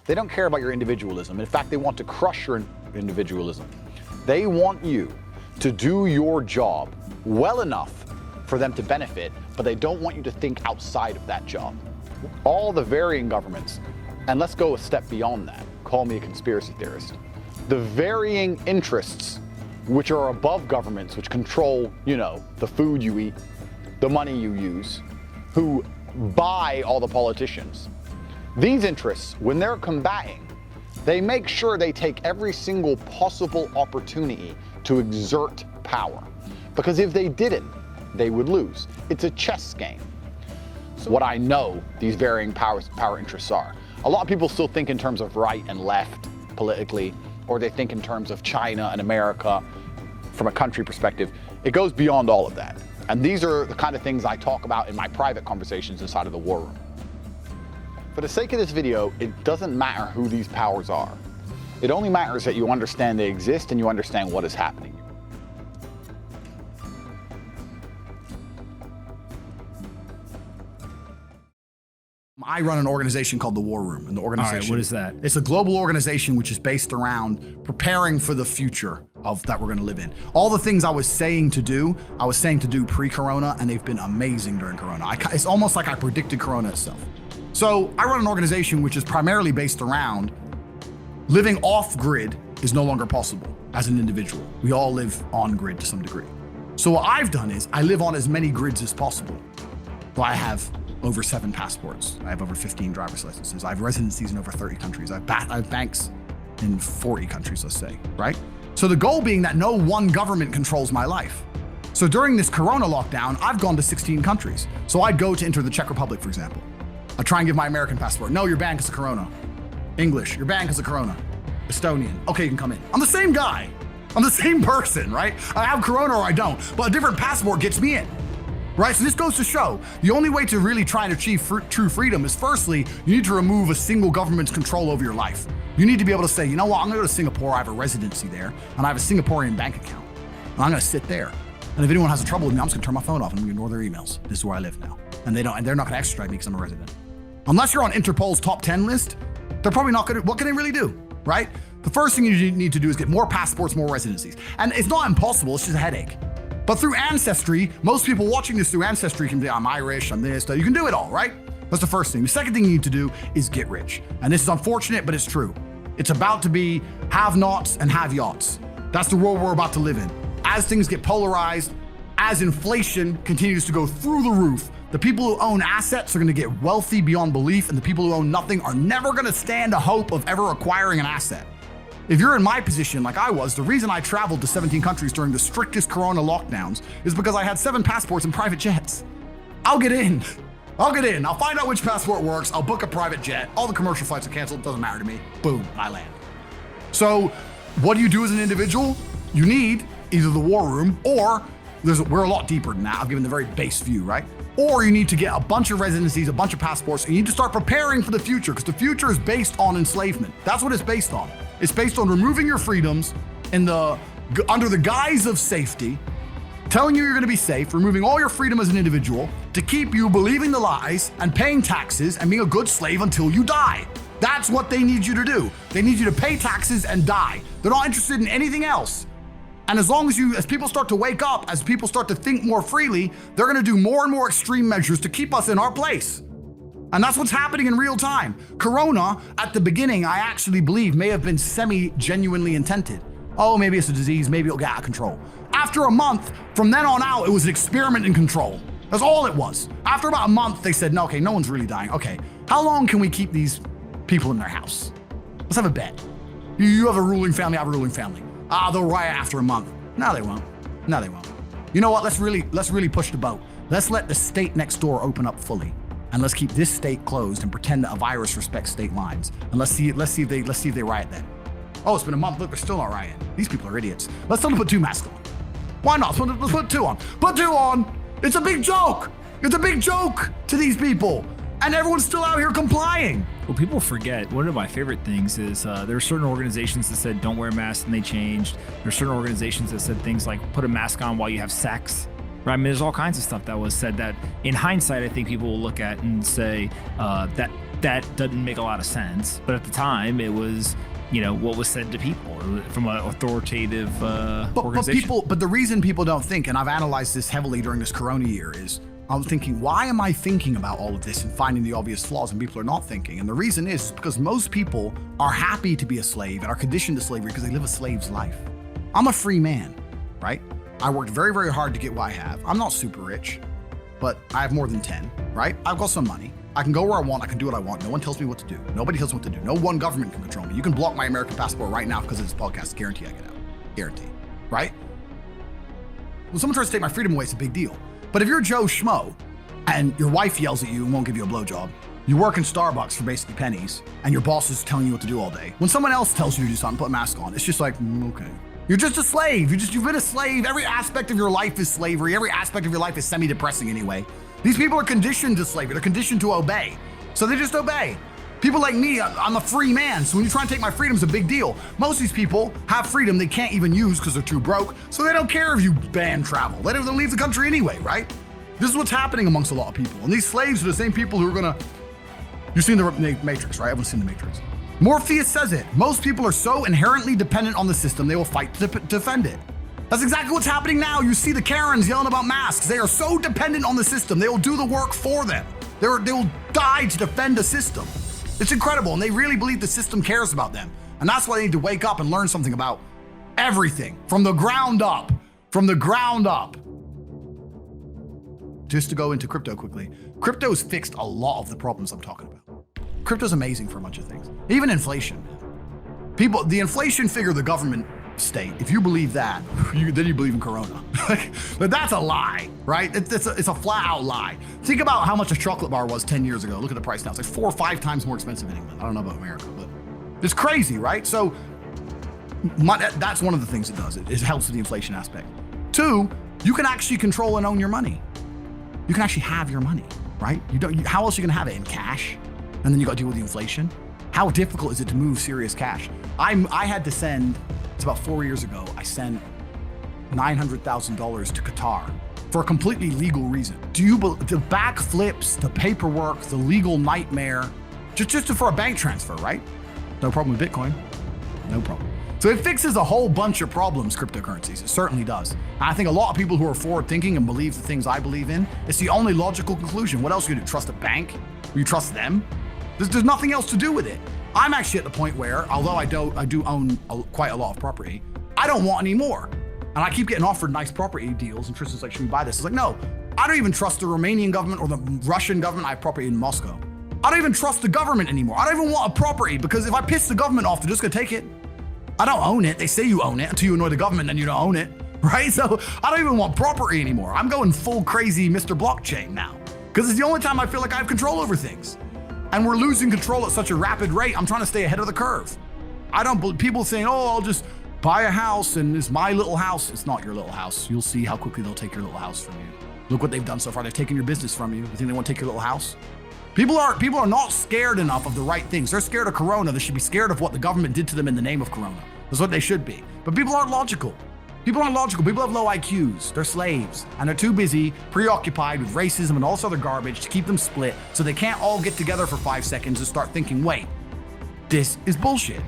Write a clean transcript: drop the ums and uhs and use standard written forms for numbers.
They don't care about your individualism. In fact, they want to crush your individualism. They want you to do your job well enough for them to benefit, but they don't want you to think outside of that job. All the varying governments, and let's go a step beyond that, call me a conspiracy theorist, the varying interests which are above governments, which control, the food you eat, the money you use, who buy all the politicians. These interests, when they're combating, they make sure they take every single possible opportunity to exert power. Because if they didn't, they would lose. It's a chess game. So what I know these varying power interests are. A lot of people still think in terms of right and left politically, or they think in terms of China and America from a country perspective. It goes beyond all of that. And these are the kind of things I talk about in my private conversations inside of the war room. For the sake of this video, it doesn't matter who these powers are. It only matters that you understand they exist and you understand what is happening. I run an organization called the War Room, and the organization. All right, what is that? It's a global organization which is based around preparing for the future that we're going to live in. All the things I was saying to do pre-Corona, and they've been amazing during Corona. It's almost like I predicted Corona itself. So I run an organization which is primarily based around living off grid is no longer possible as an individual. We all live on grid to some degree. So what I've done is I live on as many grids as possible. So I have over 7 passports. I have over 15 driver's licenses. I have residencies in over 30 countries. I have banks in 40 countries, let's say, right? So the goal being that no one government controls my life. So during this Corona lockdown, I've gone to 16 countries. So I'd go to enter the Czech Republic, for example. I'd try and give my American passport. No, you're banned because of Corona. English, you're banned because of Corona. Estonian, okay, you can come in. I'm the same guy. I'm the same person, right? I have Corona or I don't, but a different passport gets me in. Right, so this goes to show the only way to really try and achieve true freedom is firstly, you need to remove a single government's control over your life. You need to be able to say, you know what, I'm gonna go to Singapore, I have a residency there, and I have a Singaporean bank account. And I'm gonna sit there. And if anyone has a trouble with me, I'm just gonna turn my phone off and I'm gonna ignore their emails. This is where I live now. And they're not gonna extradite me because I'm a resident. Unless you're on Interpol's top 10 list, they're probably not gonna, what can they really do, right? The first thing you need to do is get more passports, more residencies. And it's not impossible, it's just a headache. But through Ancestry, most people watching this through Ancestry can be, I'm Irish, I'm this, you can do it all, right? That's the first thing. The second thing you need to do is get rich. And this is unfortunate, but it's true. It's about to be have-nots and have-yachts. That's the world we're about to live in. As things get polarized, as inflation continues to go through the roof, the people who own assets are gonna get wealthy beyond belief, and the people who own nothing are never gonna stand a hope of ever acquiring an asset. If you're in my position like I was, the reason I traveled to 17 countries during the strictest Corona lockdowns is because I had 7 passports and private jets. I'll get in. I'll find out which passport works. I'll book a private jet. All the commercial flights are canceled. Doesn't matter to me. Boom, I land. So what do you do as an individual? You need either the War Room or we're a lot deeper than that. I've given the very base view, right? Or you need to get a bunch of residencies, a bunch of passports, and you need to start preparing for the future because the future is based on enslavement. That's what it's based on. It's based on removing your freedoms under the guise of safety, telling you you're gonna be safe, removing all your freedom as an individual to keep you believing the lies and paying taxes and being a good slave until you die. That's what they need you to do. They need you to pay taxes and die. They're not interested in anything else. And as people start to wake up, as people start to think more freely, they're gonna do more and more extreme measures to keep us in our place. And that's what's happening in real time. Corona, at the beginning, I actually believe may have been semi-genuinely intended. Oh, maybe it's a disease, maybe it'll get out of control. After a month, from then on out, it was an experiment in control. That's all it was. After about a month, they said, no, okay, no one's really dying. Okay, how long can we keep these people in their house? Let's have a bet. You have a ruling family, I have a ruling family. They'll riot after a month. No, they won't. No, they won't. You know what, let's really push the boat. Let's let the state next door open up fully. And let's keep this state closed and pretend that a virus respects state lines. And let's see if they riot then. Oh, it's been a month. Look, they're still not rioting. These people are idiots. Let's tell them to put 2 masks on. Why not? Let's put 2 on. Put 2 on. It's a big joke. It's a big joke to these people. And everyone's still out here complying. Well, people forget, one of my favorite things is there are certain organizations that said don't wear masks and they changed. There are certain organizations that said things like put a mask on while you have sex. Right. I mean, there's all kinds of stuff that was said that in hindsight, I think people will look at and say that doesn't make a lot of sense. But at the time, it was, what was said to people from an authoritative organization. But the reason people don't think, and I've analyzed this heavily during this Corona year, is I'm thinking, why am I thinking about all of this and finding the obvious flaws and people are not thinking? And the reason is because most people are happy to be a slave and are conditioned to slavery because they live a slave's life. I'm a free man, right? I worked very, very hard to get what I have. I'm not super rich, but I have more than 10, right? I've got some money. I can go where I want. I can do what I want. No one tells me what to do. Nobody tells me what to do. No one government can control me. You can block my American passport right now because of this podcast. Guarantee I get out. Guarantee, right? When someone tries to take my freedom away, it's a big deal. But if you're Joe Schmo and your wife yells at you and won't give you a blowjob, you work in Starbucks for basically pennies, and your boss is telling you what to do all day. When someone else tells you to do something, put a mask on, it's just like, okay. You're just a slave. You've been a slave. Every aspect of your life is slavery. Every aspect of your life is semi-depressing anyway. These people are conditioned to slavery. They're conditioned to obey. So they just obey. People like me, I'm a free man. So when you try and take my freedom, it's a big deal. Most of these people have freedom they can't even use because they're too broke. So they don't care if you ban travel. They don't leave the country anyway, right? This is what's happening amongst a lot of people. And these slaves are the same people who are gonna, you've seen the Matrix, right? Everyone's seen the Matrix. Morpheus says it. Most people are so inherently dependent on the system, they will fight to defend it. That's exactly what's happening now. You see the Karens yelling about masks. They are so dependent on the system. They will do the work for them. They will die to defend the system. It's incredible. And they really believe the system cares about them. And that's why they need to wake up and learn something about everything from the ground up. From the ground up. Just to go into crypto quickly. Crypto's fixed a lot of the problems I'm talking about. Crypto's amazing for a bunch of things. Even inflation. The inflation figure the government state, if you believe that, then you believe in Corona. But that's a lie, right? It's a flat out lie. Think about how much a chocolate bar was 10 years ago. Look at the price now. It's like 4 or 5 times more expensive in England. I don't know about America, but it's crazy, right? So that's one of the things it does. It helps with the inflation aspect. 2, you can actually control and own your money. You can actually have your money, right? How else are you gonna have it? In cash? And then you got to deal with the inflation. How difficult is it to move serious cash? I had to send, it's about 4 years ago, I sent $900,000 to Qatar for a completely legal reason. The backflips, the paperwork, the legal nightmare, just for a bank transfer, right? No problem with Bitcoin, no problem. So it fixes a whole bunch of problems, cryptocurrencies. It certainly does. And I think a lot of people who are forward thinking and believe the things I believe in, it's the only logical conclusion. What else are you gonna do? Trust a bank? Will you trust them? There's nothing else to do with it. I'm actually at the point where, although I do own quite a lot of property, I don't want any more. And I keep getting offered nice property deals, and Tristan's like, should we buy this? It's like, no, I don't even trust the Romanian government or the Russian government. I have property in Moscow. I don't even trust the government anymore. I don't even want a property because if I piss the government off, they're just gonna take it. I don't own it. They say you own it until you annoy the government, then you don't own it, right? So I don't even want property anymore. I'm going full crazy Mr. Blockchain now because it's the only time I feel like I have control over things. And we're losing control at such a rapid rate. I'm trying to stay ahead of the curve. People saying, oh, I'll just buy a house and it's my little house. It's not your little house. You'll see how quickly they'll take your little house from you. Look what they've done so far. They've taken your business from you. You think they want to take your little house? People are not scared enough of the right things. They're scared of Corona. They should be scared of what the government did to them in the name of Corona. That's what they should be. But people aren't logical. People aren't logical. People have low IQs. They're slaves. And they're too busy, preoccupied with racism and all this other garbage to keep them split. So they can't all get together for 5 seconds and start thinking, wait, this is bullshit.